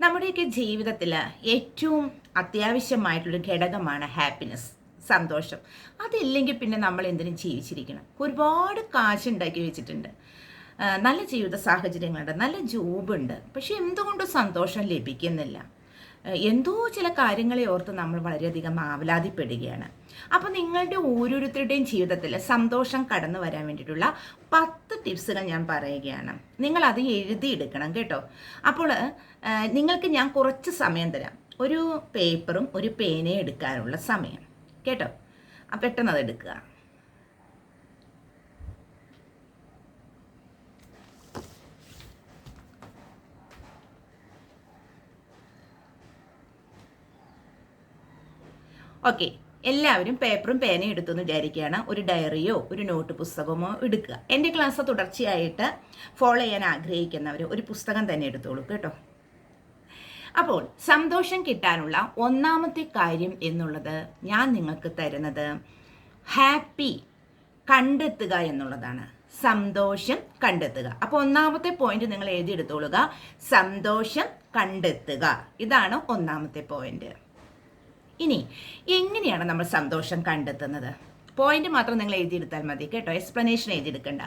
നമ്മുടെയൊക്കെ ജീവിതത്തിൽ ഏറ്റവും അത്യാവശ്യമായിട്ടുള്ളൊരു ഘടകമാണ് ഹാപ്പിനെസ്, സന്തോഷം. അതില്ലെങ്കിൽ പിന്നെ നമ്മൾ എന്തിനും ജീവിച്ചിരിക്കണം. ഒരുപാട് കാശ് ഉണ്ടാക്കി വെച്ചിട്ടുണ്ട്, നല്ല ജീവിത സാഹചര്യങ്ങളുണ്ട്, നല്ല ജോബുണ്ട്, പക്ഷെ എന്തുകൊണ്ടും സന്തോഷം ലഭിക്കുന്നില്ല. എന്തോ ചില കാര്യങ്ങളെ ഓർത്ത് നമ്മൾ വളരെയധികം ആവലാതിപ്പെടുകയാണ്. അപ്പോൾ നിങ്ങളുടെ ഓരോരുത്തരുടെയും ജീവിതത്തിൽ സന്തോഷം കടന്നു വരാൻ വേണ്ടിയിട്ടുള്ള 10 ടിപ്സുകൾ ഞാൻ പറയുകയാണ്. നിങ്ങൾ അത് എഴുതിയെടുക്കണം കേട്ടോ. അപ്പോൾ നിങ്ങൾക്ക് ഞാൻ കുറച്ച് സമയം തരാം, ഒരു പേപ്പറും ഒരു പേനയും എടുക്കാനുള്ള സമയം കേട്ടോ. പെട്ടെന്ന് അത് എടുക്കുക. ഓക്കെ, എല്ലാവരും പേപ്പറും പേനയും എടുത്തെന്ന് വിചാരിക്കുകയാണ്. ഒരു ഡയറിയോ ഒരു നോട്ട് പുസ്തകമോ എടുക്കുക. എൻ്റെ ക്ലാസ് തുടർച്ചയായിട്ട് ഫോളോ ചെയ്യാൻ ആഗ്രഹിക്കുന്നവർ ഒരു പുസ്തകം തന്നെ എടുത്തോളൂ കേട്ടോ. അപ്പോൾ സന്തോഷം കിട്ടാനുള്ള ഒന്നാമത്തെ കാര്യം എന്നുള്ളത് ഞാൻ നിങ്ങൾക്ക് തരുന്നത് ഹാപ്പി കണ്ടെത്തുക എന്നുള്ളതാണ്. സന്തോഷം കണ്ടെത്തുക. അപ്പോൾ ഒന്നാമത്തെ പോയിന്റ് നിങ്ങൾ എഴുതിയെടുത്തോളുക, സന്തോഷം കണ്ടെത്തുക. ഇതാണ് ഒന്നാമത്തെ പോയിന്റ്. ഇനി എങ്ങനെയാണ് നമ്മൾ സന്തോഷം കണ്ടെത്തുന്നത്? പോയിന്റ് മാത്രം നിങ്ങൾ എഴുതിയെടുത്താൽ മതി കേട്ടോ, എക്സ്പ്ലനേഷൻ എഴുതിയെടുക്കണ്ട.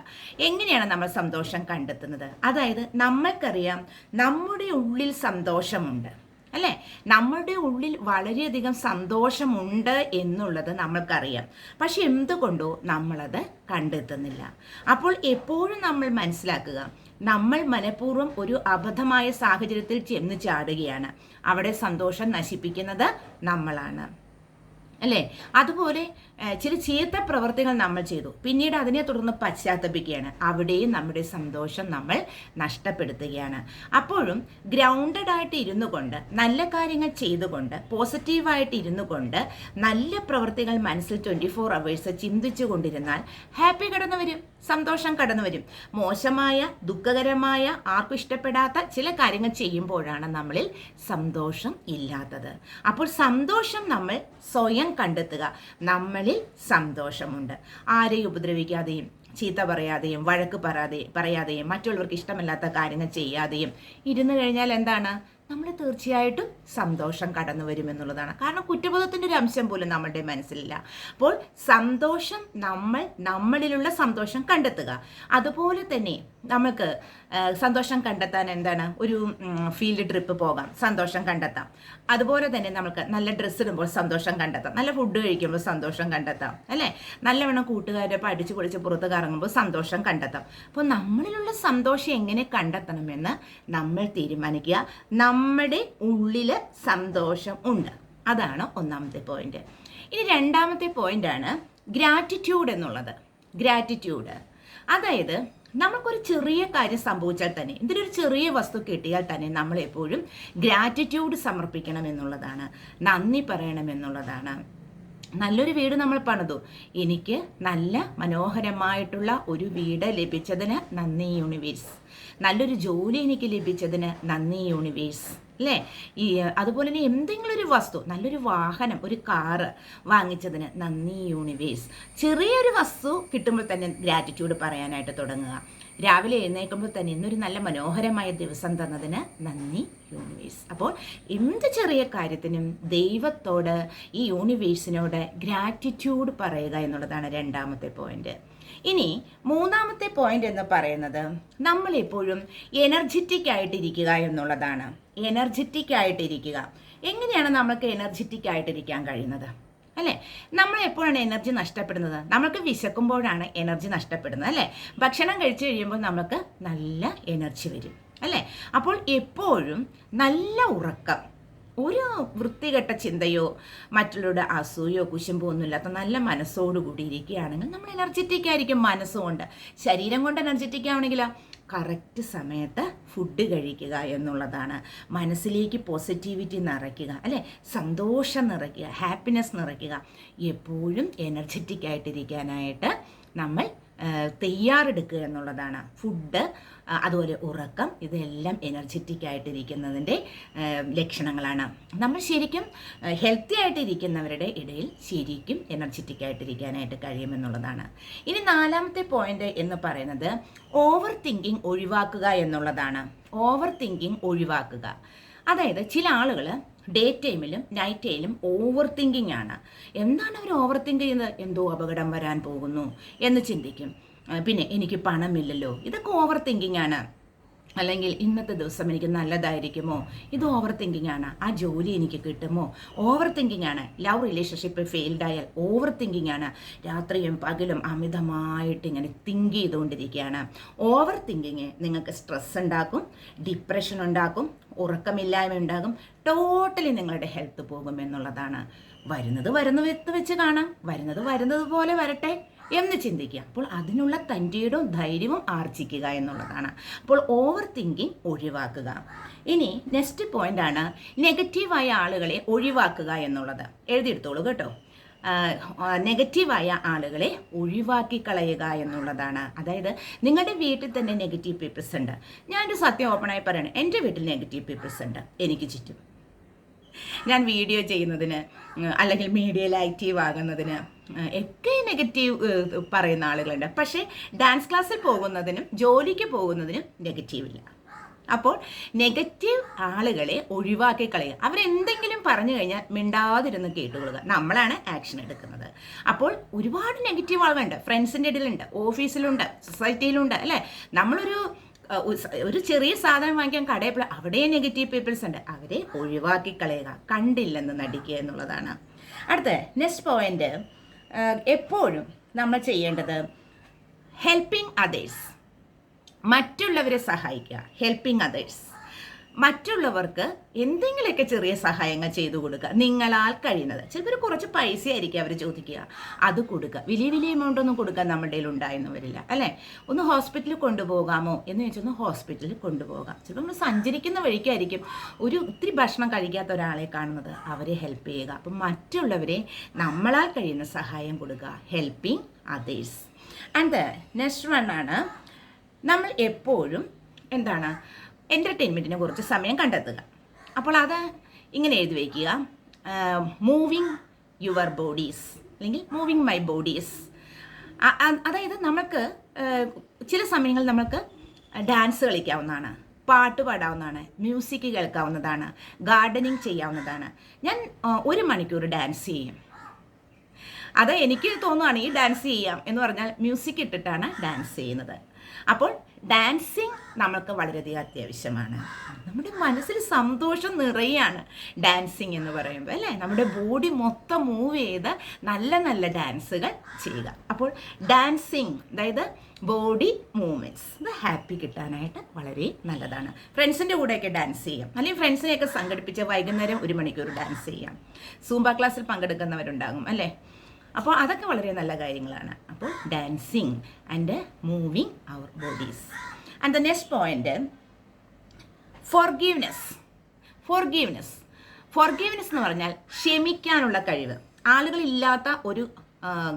എങ്ങനെയാണ് നമ്മൾ സന്തോഷം കണ്ടെത്തുന്നത്? അതായത് നമ്മൾക്കറിയാം നമ്മുടെ ഉള്ളിൽ സന്തോഷമുണ്ട് അല്ലേ, നമ്മളുടെ ഉള്ളിൽ വളരെയധികം സന്തോഷമുണ്ട് എന്നുള്ളത് നമ്മൾക്കറിയാം. പക്ഷെ എന്തുകൊണ്ടോ നമ്മളത് കണ്ടെത്തുന്നില്ല. അപ്പോൾ എപ്പോഴും നമ്മൾ മനസ്സിലാക്കുക, നമ്മൾ മനഃപൂർവ്വം ഒരു അബദ്ധമായ സാഹചര്യത്തിൽ ചെന്ന് ചാടുകയാണ്. അവിടെ സന്തോഷം നശിപ്പിക്കുന്നത് നമ്മളാണ് അല്ലേ. അതുപോലെ ചില ചീത്ത പ്രവർത്തികൾ നമ്മൾ ചെയ്തു, പിന്നീട് അതിനെ തുടർന്ന് പശ്ചാത്തപിക്കുകയാണ്. അവിടെയും നമ്മുടെ സന്തോഷം നമ്മൾ നഷ്ടപ്പെടുത്തുകയാണ്. അപ്പോഴും ഗ്രൗണ്ടഡ് ആയിട്ട് ഇരുന്നു കൊണ്ട്, നല്ല കാര്യങ്ങൾ ചെയ്തുകൊണ്ട്, പോസിറ്റീവായിട്ട് ഇരുന്നു കൊണ്ട്, നല്ല പ്രവർത്തികൾ മനസ്സിൽ 24 hours ചിന്തിച്ചു കൊണ്ടിരുന്നാൽ ഹാപ്പി കടന്നു വരും, സന്തോഷം കടന്നു വരും. മോശമായ, ദുഃഖകരമായ, ആർക്കും ഇഷ്ടപ്പെടാത്ത ചില കാര്യങ്ങൾ ചെയ്യുമ്പോഴാണ് നമ്മളിൽ സന്തോഷം ഇല്ലാത്തത്. അപ്പോൾ സന്തോഷം നമ്മൾ സ്വയം കണ്ടെത്തുക. നമ്മളിൽ സന്തോഷമുണ്ട്. ആരെയും ഉപദ്രവിക്കാതെയും ചീത്ത പറയാതെയും വഴക്ക് പറയാതെയും മറ്റുള്ളവർക്ക് ഇഷ്ടമല്ലാത്ത കാര്യങ്ങൾ ചെയ്യാതെയും ഇരുന്നു കഴിഞ്ഞാൽ എന്താണ്, നമ്മൾ തീർച്ചയായിട്ടും സന്തോഷം കടന്നു വരുമെന്നുള്ളതാണ്. കാരണം കുറ്റബോധത്തിൻ്റെ ഒരു അംശം പോലും നമ്മളുടെ മനസ്സിലില്ല. അപ്പോൾ സന്തോഷം നമ്മളിലുള്ള സന്തോഷം കണ്ടെത്തുക. അതുപോലെ തന്നെ നമുക്ക് സന്തോഷം കണ്ടെത്താൻ എന്താണ്, ഒരു ഫീൽഡ് ട്രിപ്പ് പോകാം, സന്തോഷം കണ്ടെത്താം. അതുപോലെ തന്നെ നമുക്ക് നല്ല ഡ്രസ്സ് ഇടുമ്പോൾ സന്തോഷം കണ്ടെത്താം, നല്ല ഫുഡ് കഴിക്കുമ്പോൾ സന്തോഷം കണ്ടെത്താം അല്ലേ, നല്ലവണ്ണം കൂട്ടുകാരൊപ്പം അടിച്ചു പൊളിച്ച് പുറത്ത് കറങ്ങുമ്പോൾ സന്തോഷം കണ്ടെത്താം. അപ്പോൾ നമ്മളിലുള്ള സന്തോഷം എങ്ങനെ കണ്ടെത്തണമെന്ന് നമ്മൾ തീരുമാനിക്കുക. നമ്മുടെ ഉള്ളിൽ സന്തോഷം ഉണ്ട്, അതാണ് ഒന്നാമത്തെ പോയിന്റ്. ഇനി രണ്ടാമത്തെ പോയിന്റാണ് ഗ്രാറ്റിറ്റ്യൂഡ് എന്നുള്ളത്. ഗ്രാറ്റിറ്റ്യൂഡ് അതായത് നമുക്കൊരു ചെറിയ കാര്യം സംഭവിച്ചാൽ തന്നെ, എന്തൊരു ചെറിയ വസ്തു കിട്ടിയാൽ തന്നെ നമ്മൾ എപ്പോഴും ഗ്രാറ്റിറ്റ്യൂഡ് സമർപ്പിക്കണം എന്നുള്ളതാണ്, നന്ദി പറയണം എന്നുള്ളതാണ്. നല്ലൊരു വീട് നമ്മൾ പണിതു, എനിക്ക് നല്ല മനോഹരമായിട്ടുള്ള ഒരു വീട് ലഭിച്ചതിന് നന്ദി യൂണിവേഴ്സ്. നല്ലൊരു ജോലി എനിക്ക് ലഭിച്ചതിന് നന്ദി യൂണിവേഴ്സ് അല്ലേ. അതുപോലെ തന്നെ എന്തെങ്കിലും ഒരു വസ്തു, നല്ലൊരു വാഹനം, ഒരു കാറ് വാങ്ങിച്ചതിന് നന്ദി യൂണിവേഴ്സ്. ചെറിയൊരു വസ്തു കിട്ടുമ്പോൾ തന്നെ ഗ്രാറ്റിറ്റ്യൂഡ് പറയാനായിട്ട് തുടങ്ങുക. രാവിലെ എഴുന്നേൽക്കുമ്പോൾ തന്നെ ഇന്നൊരു നല്ല മനോഹരമായ ദിവസം തന്നതിന് നന്ദി യൂണിവേഴ്സ്. അപ്പോൾ എന്ത് ചെറിയ കാര്യത്തിനും ദൈവത്തോട്, ഈ യൂണിവേഴ്സിനോട് ഗ്രാറ്റിറ്റ്യൂഡ് പറയുക എന്നുള്ളതാണ് രണ്ടാമത്തെ പോയിന്റ്. ഇനി മൂന്നാമത്തെ പോയിന്റ് എന്ന് പറയുന്നത് നമ്മൾ എപ്പോഴും എനർജറ്റിക് ആയിട്ടിരിക്കുക എന്നുള്ളതാണ്. എനർജറ്റിക് ആയിട്ടിരിക്കുക. എങ്ങനെയാണ് നമുക്ക് എനർജറ്റിക് ആയിട്ടിരിക്കാൻ കഴിയുന്നത് അല്ലേ? നമ്മൾ എപ്പോഴാണ് എനർജി നഷ്ടപ്പെടുന്നത്? നമ്മൾക്ക് വിശക്കുമ്പോഴാണ് എനർജി നഷ്ടപ്പെടുന്നത് അല്ലേ. ഭക്ഷണം കഴിച്ചു കഴിയുമ്പോൾ നമുക്ക് നല്ല എനർജി വരും അല്ലേ. അപ്പോൾ എപ്പോഴും നല്ല ഉറക്കം, ഒരു വൃത്തികെട്ട ചിന്തയോ മറ്റുള്ളവരുടെ അസൂയോ കുശുമ്പോ ഒന്നുമില്ലാത്ത നല്ല മനസ്സോടുകൂടി ഇരിക്കുകയാണെങ്കിൽ നമ്മൾ എനർജറ്റിക് ആയിരിക്കും. മനസ്സുകൊണ്ട്, ശരീരം കൊണ്ട് എനർജറ്റിക് ആവണമെങ്കിലോ കറക്റ്റ് സമയത്ത് ഫുഡ് കഴിക്കുക എന്നുള്ളതാണ്. മനസ്സിലേക്ക് പോസിറ്റിവിറ്റി നിറയ്ക്കുക അല്ലേ, സന്തോഷം നിറയ്ക്കുക, ഹാപ്പിനെസ് നിറയ്ക്കുക. എപ്പോഴും എനർജറ്റിക് ആയിട്ടിരിക്കാനായിട്ട് നമ്മൾ തയ്യാറെടുക്കുക എന്നുള്ളതാണ്. ഫുഡ്, അതുപോലെ ഉറക്കം, ഇതെല്ലാം എനർജറ്റിക് ആയിട്ടിരിക്കുന്നതിൻ്റെ ലക്ഷണങ്ങളാണ്. നമ്മൾ ശരിക്കും ഹെൽത്തി ആയിട്ടിരിക്കുന്നവരുടെ ഇടയിൽ ശരിക്കും എനർജറ്റിക് ആയിട്ടിരിക്കാനായിട്ട് കഴിയുമെന്നുള്ളതാണ്. ഇനി നാലാമത്തെ പോയിന്റ് എന്ന് പറയുന്നത് ഓവർ തിങ്കിങ് ഒഴിവാക്കുക എന്നുള്ളതാണ്. ഓവർ തിങ്കിങ് ഒഴിവാക്കുക അതായത് ചില ആളുകൾ ഡേ ടൈമിലും നൈറ്റ് ടൈമിലും ഓവർ തിങ്കിങ് ആണ്. എന്താണ് അവർ ഓവർ തിങ്ക് ചെയ്യുന്നത്? എന്തോ അപകടം വരാൻ പോകുന്നു എന്ന് ചിന്തിക്കും. പിന്നെ എനിക്ക് പണമില്ലല്ലോ, ഇതൊക്കെ ഓവർ തിങ്കിങ് ആണ്. അല്ലെങ്കിൽ ഇന്നത്തെ ദിവസം എനിക്ക് നല്ലതായിരിക്കുമോ, ഇത് ഓവർ തിങ്കിങ് ആണ്. ആ ജോലി എനിക്ക് കിട്ടുമോ, ഓവർ തിങ്കിങ് ആണ്. ലവ് റിലേഷൻഷിപ്പ് ഫെയിൽഡ് ആയാൽ ഓവർ തിങ്കിങ് ആണ്. രാത്രിയും പകലും അമിതമായിട്ട് ഇങ്ങനെ തിങ്ക് ചെയ്തുകൊണ്ടിരിക്കുകയാണ്. ഓവർ തിങ്കിങ് നിങ്ങൾക്ക് സ്ട്രെസ് ഉണ്ടാക്കും, ഡിപ്രഷൻ ഉണ്ടാക്കും, ഉറക്കമില്ലായ്മ ഉണ്ടാകും, ടോട്ടലി നിങ്ങളുടെ ഹെൽത്ത് പോകും എന്നുള്ളതാണ്. വരുന്നത് വെച്ച് കാണാം, വരുന്നത് പോലെ വരട്ടെ എന്ന് ചിന്തിക്കുക. അപ്പോൾ അതിനുള്ള തൻ്റെയും ധൈര്യവും ആർജിക്കുക എന്നുള്ളതാണ്. അപ്പോൾ ഓവർ തിങ്കിങ് ഒഴിവാക്കുക. ഇനി നെക്സ്റ്റ് പോയിന്റ് ആണ് നെഗറ്റീവായ ആളുകളെ ഒഴിവാക്കുക എന്നുള്ളത്. എഴുതിയെടുത്തോളൂ കേട്ടോ. നെഗറ്റീവായ ആളുകളെ ഒഴിവാക്കി കളയുക എന്നുള്ളതാണ്. അതായത് നിങ്ങളുടെ വീട്ടിൽ തന്നെ നെഗറ്റീവ് പീപ്പിൾസ് ഉണ്ട്. ഞാനൊരു സത്യം ഓപ്പണായി പറയണം, എൻ്റെ വീട്ടിൽ നെഗറ്റീവ് പീപ്പിൾസ് ഉണ്ട് എനിക്ക് ചുറ്റും. ഞാൻ വീഡിയോ ചെയ്യുന്നതിന് അല്ലെങ്കിൽ മീഡിയയിൽ ആക്റ്റീവ് ആകുന്നതിന് ഒക്കെ നെഗറ്റീവ് പറയുന്ന ആളുകളുണ്ട്. പക്ഷേ ഡാൻസ് ക്ലാസ്സിൽ പോകുന്നതിനും ജോലിക്ക് പോകുന്നതിനും നെഗറ്റീവില്ല. അപ്പോൾ നെഗറ്റീവ് ആളുകളെ ഒഴിവാക്കി കളയുക. അവരെന്തെങ്കിലും പറഞ്ഞു കഴിഞ്ഞാൽ മിണ്ടാതിരുന്ന് കേട്ടുകൊള്ളുക. നമ്മളാണ് ആക്ഷൻ എടുക്കുന്നത്. അപ്പോൾ ഒരുപാട് നെഗറ്റീവ് ആളുകളുണ്ട്, ഫ്രണ്ട്സിൻ്റെ ഇടയിലുണ്ട്, ഓഫീസിലുണ്ട്, സൊസൈറ്റിയിലുണ്ട്, അല്ലേ? ഒരു ചെറിയ സാധനം വാങ്ങിക്കാൻ കടയിൽ പോയി അവിടെ നെഗറ്റീവ് പീപ്പിൾസ് ഉണ്ട്. അവരെ ഒഴിവാക്കി കളയുക, കണ്ടില്ലെന്ന് നടിക്കുക എന്നുള്ളതാണ്. അടുത്ത നെക്സ്റ്റ് പോയിന്റ്, എപ്പോഴും നമ്മൾ ചെയ്യേണ്ടത് ഹെൽപ്പിംഗ് അതേഴ്സ്, മറ്റുള്ളവരെ സഹായിക്കുക. ഹെൽപ്പിംഗ് അതേഴ്സ്, മറ്റുള്ളവർക്ക് എന്തെങ്കിലുമൊക്കെ ചെറിയ സഹായങ്ങൾ ചെയ്തു കൊടുക്കുക, നിങ്ങളാൽ കഴിയുന്നത്. ചിലപ്പോൾ കുറച്ച് പൈസ ആയിരിക്കും അവർ ചോദിക്കുക, അത് കൊടുക്കുക. വലിയ എമൗണ്ട് ഒന്നും കൊടുക്കാൻ നമ്മുടെ കയ്യിൽ ഉണ്ടായെന്ന് വരില്ല, അല്ലേ? ഒന്ന് ഹോസ്പിറ്റലിൽ കൊണ്ടുപോകാമോ എന്ന് ചോദിച്ചൊന്ന് ഹോസ്പിറ്റലിൽ കൊണ്ടുപോകാം. ചിലപ്പോൾ നമ്മൾ സഞ്ചരിക്കുന്ന വഴിക്കായിരിക്കും ഒത്തിരി ഭക്ഷണം കഴിക്കാത്ത ഒരാളെ കാണുന്നത്, അവരെ ഹെൽപ്പ് ചെയ്യുക. അപ്പം മറ്റുള്ളവരെ നമ്മളാൽ കഴിയുന്ന സഹായം കൊടുക്കുക, helping others. And next one ആണ്, നമ്മൾ എപ്പോഴും എന്താണ് എൻ്റർടൈൻമെൻറ്റിന് കുറച്ച് സമയം കണ്ടെത്തുക. അപ്പോൾ അത് ഇങ്ങനെ എഴുതി വയ്ക്കുക, മൂവിങ് യുവർ ബോഡീസ് അല്ലെങ്കിൽ മൂവിങ് മൈ ബോഡീസ്. അതായത് നമുക്ക് ചില സമയങ്ങളിൽ നമുക്ക് ഡാൻസ് കളിക്കാവുന്നതാണ്, പാട്ട് പാടാവുന്നതാണ്, മ്യൂസിക് കേൾക്കാവുന്നതാണ്, ഗാർഡനിങ് ചെയ്യാവുന്നതാണ്. ഞാൻ 1 മണിക്കൂർ ഡാൻസ് ചെയ്യും. അത് എനിക്ക് തോന്നുകയാണ് ഈ ഡാൻസ് ചെയ്യാം എന്ന് പറഞ്ഞാൽ മ്യൂസിക് ഇട്ടിട്ടാണ് ഡാൻസ് ചെയ്യുന്നത്. അപ്പോൾ ഡാൻസിങ് നമ്മൾക്ക് വളരെയധികം അത്യാവശ്യമാണ്. നമ്മുടെ മനസ്സിൽ സന്തോഷം നിറയാണ് ഡാൻസിങ് എന്ന് പറയുമ്പോൾ, അല്ലേ? നമ്മുടെ ബോഡി മൊത്തം മൂവ് ചെയ്ത് നല്ല നല്ല ഡാൻസുകൾ ചെയ്യുക. അപ്പോൾ ഡാൻസിങ്, അതായത് ബോഡി മൂവ്മെൻറ്റ്സ്, ഇത് ഹാപ്പി കിട്ടാനായിട്ട് വളരെ നല്ലതാണ്. ഫ്രണ്ട്സിൻ്റെ കൂടെയൊക്കെ ഡാൻസ് ചെയ്യാം, അല്ലെങ്കിൽ ഫ്രണ്ട്സിനെയൊക്കെ സംഘടിപ്പിച്ച് വൈകുന്നേരം 1 മണിക്കൂർ ഡാൻസ് ചെയ്യാം. സൂംബ ക്ലാസ്സിൽ പങ്കെടുക്കുന്നവരുണ്ടാകും, അല്ലേ? അപ്പോൾ അതൊക്കെ വളരെ നല്ല കാര്യങ്ങളാണ്. അപ്പോൾ dancing and moving our bodies. And the next point, forgiveness. എന്ന് പറഞ്ഞാൽ ക്ഷമിക്കാനുള്ള കഴിവ്. ആളുകളില്ലാത്ത ഒരു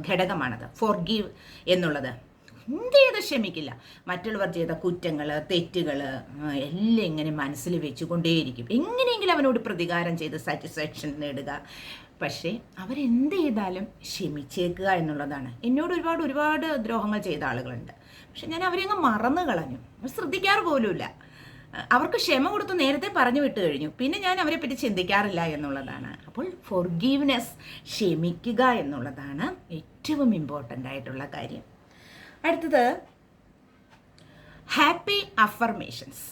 ഘടകമാണത് ഫോർഗീവ് എന്നുള്ളത്. എന്ത് ചെയ്ത് ക്ഷമിക്കില്ല. മറ്റുള്ളവർ ചെയ്ത കുറ്റങ്ങൾ, തെറ്റുകൾ എല്ലാം ഇങ്ങനെ മനസ്സിൽ വെച്ചുകൊണ്ടേയിരിക്കും. എങ്ങനെയെങ്കിലും അവനോട് പ്രതികാരം ചെയ്ത് സാറ്റിസ്ഫാക്ഷൻ നേടുക. പക്ഷേ അവരെന്ത് ചെയ്താലും ക്ഷമിച്ചേക്കുക എന്നുള്ളതാണ്. എന്നോട് ഒരുപാട് ദ്രോഹങ്ങൾ ചെയ്ത ആളുകളുണ്ട്. പക്ഷെ ഞാൻ അവരെ അങ്ങ് മറന്നു കളഞ്ഞു, ശ്രദ്ധിക്കാറ് പോലുമില്ല. അവർക്ക് ക്ഷമ കൊടുത്ത് നേരത്തെ പറഞ്ഞു വിട്ട് കഴിഞ്ഞു. പിന്നെ ഞാൻ അവരെ പറ്റി ചിന്തിക്കാറില്ല എന്നുള്ളതാണ്. അപ്പോൾ ഫോർഗീവ്നെസ്, ക്ഷമിക്കുക എന്നുള്ളതാണ് ഏറ്റവും ഇമ്പോർട്ടൻ്റ് ആയിട്ടുള്ള കാര്യം. അടുത്തത് ഹാപ്പി അഫർമേഷൻസ്.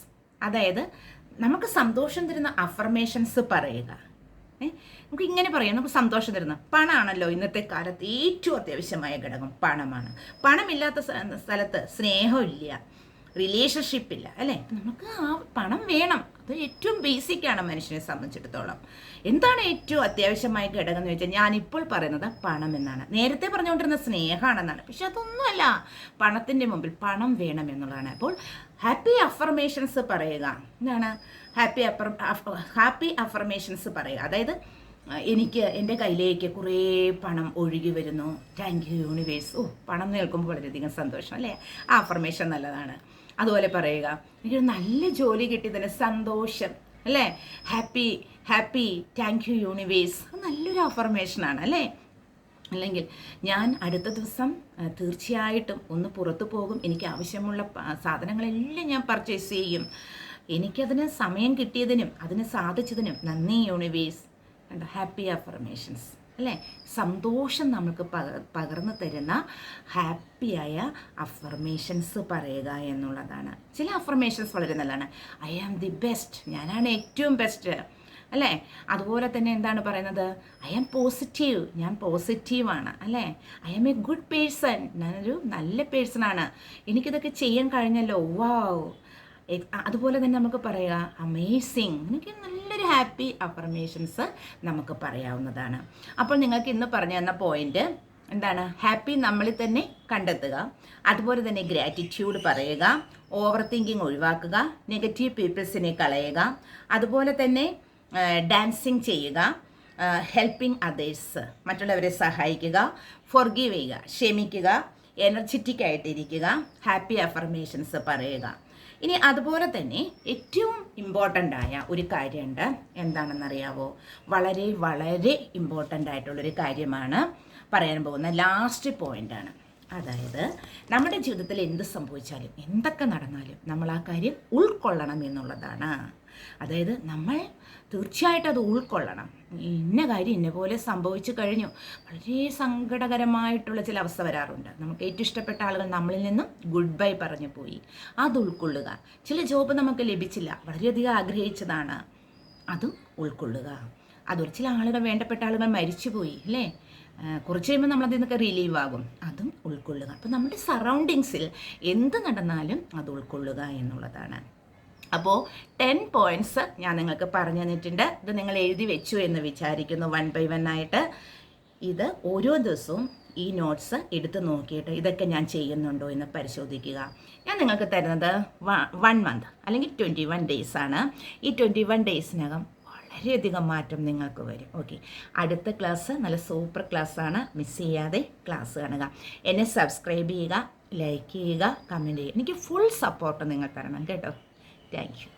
അതായത് നമുക്ക് സന്തോഷം തരുന്ന അഫർമേഷൻസ് പറയുക. നമുക്ക് ഇങ്ങനെ പറയാം, നമുക്ക് സന്തോഷം തരുന്ന പണമാണല്ലോ ഇന്നത്തെ കാലത്ത് ഏറ്റവും അത്യാവശ്യമായ ഘടകം. പണമാണ്. പണമില്ലാത്ത സ്ഥലത്ത് സ്നേഹമില്ല, റിലേഷൻഷിപ്പില്ല, അല്ലേ? നമുക്ക് ആ പണം വേണം. അത് ഏറ്റവും ബേസിക്കാണ് മനുഷ്യനെ സംബന്ധിച്ചിടത്തോളം. എന്താണ് ഏറ്റവും അത്യാവശ്യമായ ഘടകം എന്ന് ചോദിച്ചാൽ ഞാനിപ്പോൾ പറയുന്നത് പണം എന്നാണ്. നേരത്തെ പറഞ്ഞുകൊണ്ടിരുന്ന സ്നേഹമാണെന്നാണ്. പക്ഷെ അതൊന്നുമല്ല. പണത്തിൻ്റെ മുമ്പിൽ പണം വേണം എന്നുള്ളതാണ്. അപ്പോൾ ഹാപ്പി അഫർമേഷൻസ് പറയുക. എന്താണ് ഹാപ്പി അഫർമേഷൻസ് പറയുക? അതായത് എനിക്ക് എൻ്റെ കയ്യിലേക്ക് കുറേ പണം ഒഴുകി വരുന്നു, താങ്ക് യു യൂണിവേഴ്സ്. പണം കേൾക്കുമ്പോൾ വളരെയധികം സന്തോഷം, അല്ലേ? ആ അഫർമേഷൻ നല്ലതാണ്. അതുപോലെ പറയുക, എനിക്കൊരു നല്ല ജോലി കിട്ടിയതിന് സന്തോഷം, അല്ലേ? Happy thank you universe. നല്ലൊരു അഫർമേഷനാണ്, അല്ലേ? അല്ലെങ്കിൽ ഞാൻ അടുത്ത ദിവസം തീർച്ചയായിട്ടും ഒന്ന് പുറത്തു പോകും, എനിക്ക് ആവശ്യമുള്ള സാധനങ്ങളെല്ലാം ഞാൻ പർച്ചേസ് ചെയ്യും, എനിക്കതിന് സമയം കിട്ടിയതിനും അതിന് സാധിച്ചതിനും നന്ദി യൂണിവേഴ്സ്. കണ്ടോ, ഹാപ്പി അഫർമേഷൻസ് അല്ലേ? സന്തോഷം നമുക്ക് പകർന്നു തരുന്ന ഹാപ്പിയായ അഫർമേഷൻസ് പറയുക എന്നുള്ളതാണ്. ചില അഫർമേഷൻസ് വളരെ നല്ലതാണ്. ഐ ആം ദി ബെസ്റ്റ്, ഞാനാണ് ഏറ്റവും ബെസ്റ്റ് അല്ലേ? അതുപോലെ തന്നെ എന്താണ് പറയുന്നത്? ഐ ആം പോസിറ്റീവ്, ഞാൻ പോസിറ്റീവാണ് അല്ലേ? I am a good person, ഞാനൊരു നല്ല പേഴ്സണാണ്, എനിക്കിതൊക്കെ ചെയ്യാൻ കഴിഞ്ഞല്ലോ, വാവ്. അതുപോലെ തന്നെ നമുക്ക് പറയുക അമേസിങ്, എനിക്ക് നല്ലൊരു ഹാപ്പി അഫർമേഷൻസ് നമുക്ക് പറയാവുന്നതാണ്. അപ്പോൾ നിങ്ങൾക്ക് ഇന്ന് പറഞ്ഞു തന്ന പോയിന്റ് എന്താണ്? ഹാപ്പി നമ്മളിൽ തന്നെ കണ്ടെത്തുക, അതുപോലെ തന്നെ ഗ്രാറ്റിറ്റ്യൂഡ് പറയുക, ഓവർ തിങ്കിങ് ഒഴിവാക്കുക, നെഗറ്റീവ് പീപ്പിൾസിനെ കളയുക, അതുപോലെ തന്നെ ഡാൻസിങ് ചെയ്യുക, ഹെൽപ്പിംഗ് അതേഴ്സ് മറ്റുള്ളവരെ സഹായിക്കുക, ഫോർഗീവ് ചെയ്യുക ക്ഷമിക്കുക, എനർജറ്റിക് ആയിട്ടിരിക്കുക, ഹാപ്പി അഫർമേഷൻസ് പറയുക. ഇനി അതുപോലെ തന്നെ ഏറ്റവും ഇമ്പോർട്ടൻ്റ് ആയ ഒരു കാര്യമുണ്ട്. എന്താണെന്നറിയാവോ? വളരെ വളരെ ഇമ്പോർട്ടൻ്റ് ആയിട്ടുള്ളൊരു കാര്യമാണ് പറയാൻ പോകുന്ന ലാസ്റ്റ് പോയിൻ്റാണ്. അതായത് നമ്മുടെ ജീവിതത്തിൽ എന്ത് സംഭവിച്ചാലും എന്തൊക്കെ നടന്നാലും നമ്മൾ ആ കാര്യം ഉൾക്കൊള്ളണം എന്നുള്ളതാണ്. അതായത് നമ്മൾ തീർച്ചയായിട്ടും അത് ഉൾക്കൊള്ളണം. ഇന്ന കാര്യം ഇന്ന പോലെ സംഭവിച്ചു കഴിഞ്ഞു, വളരെ സങ്കടകരമായിട്ടുള്ള ചില അവസ്ഥ വരാറുണ്ട്. നമുക്ക് ഏറ്റവും ഇഷ്ടപ്പെട്ട ആളുകൾ നമ്മളിൽ നിന്നും ഗുഡ് ബൈ പറഞ്ഞു പോയി, അത് ഉൾക്കൊള്ളുക. ചില ജോബ് നമുക്ക് ലഭിച്ചില്ല, വളരെയധികം ആഗ്രഹിച്ചതാണ്, അതും ഉൾക്കൊള്ളുക. അതുപോലെ ചില ആളുകൾ, വേണ്ടപ്പെട്ട ആളുകൾ മരിച്ചുപോയി അല്ലേ, കുറച്ച് കഴിയുമ്പോൾ നമ്മളതിൽ നിന്നൊക്കെ റിലീവ് ആകും, അതും ഉൾക്കൊള്ളുക. അപ്പം നമ്മുടെ സറൗണ്ടിങ്സിൽ എന്ത് നടന്നാലും അത് ഉൾക്കൊള്ളുക എന്നുള്ളതാണ്. അപ്പോൾ 10 പോയിൻറ്റ്സ് ഞാൻ നിങ്ങൾക്ക് പറഞ്ഞു തന്നിട്ടുണ്ട്. ഇത് നിങ്ങൾ എഴുതി വെച്ചു എന്ന് വിചാരിക്കുന്നു, 1 by 1 ആയിട്ട്. ഇത് ഓരോ ദിവസവും ഈ നോട്ട്സ് എടുത്ത് നോക്കിയിട്ട് ഇതൊക്കെ ഞാൻ ചെയ്യുന്നുണ്ടോ എന്ന് പരിശോധിക്കുക. ഞാൻ നിങ്ങൾക്ക് തരുന്നത് 1 മന്ത് അല്ലെങ്കിൽ 21 days ആണ്. ഈ 21 daysനകം വളരെയധികം മാറ്റം നിങ്ങൾക്ക് വരും. ഓക്കെ, അടുത്ത ക്ലാസ് നല്ല സൂപ്പർ ക്ലാസ്സാണ്, മിസ് ചെയ്യാതെ ക്ലാസ് കാണുക. എന്നെ സബ്സ്ക്രൈബ് ചെയ്യുക, ലൈക്ക് ചെയ്യുക, കമൻറ്റ് ചെയ്യുക. എനിക്ക് ഫുൾ സപ്പോർട്ട് നിങ്ങൾ തരണം കേട്ടോ. Thank you.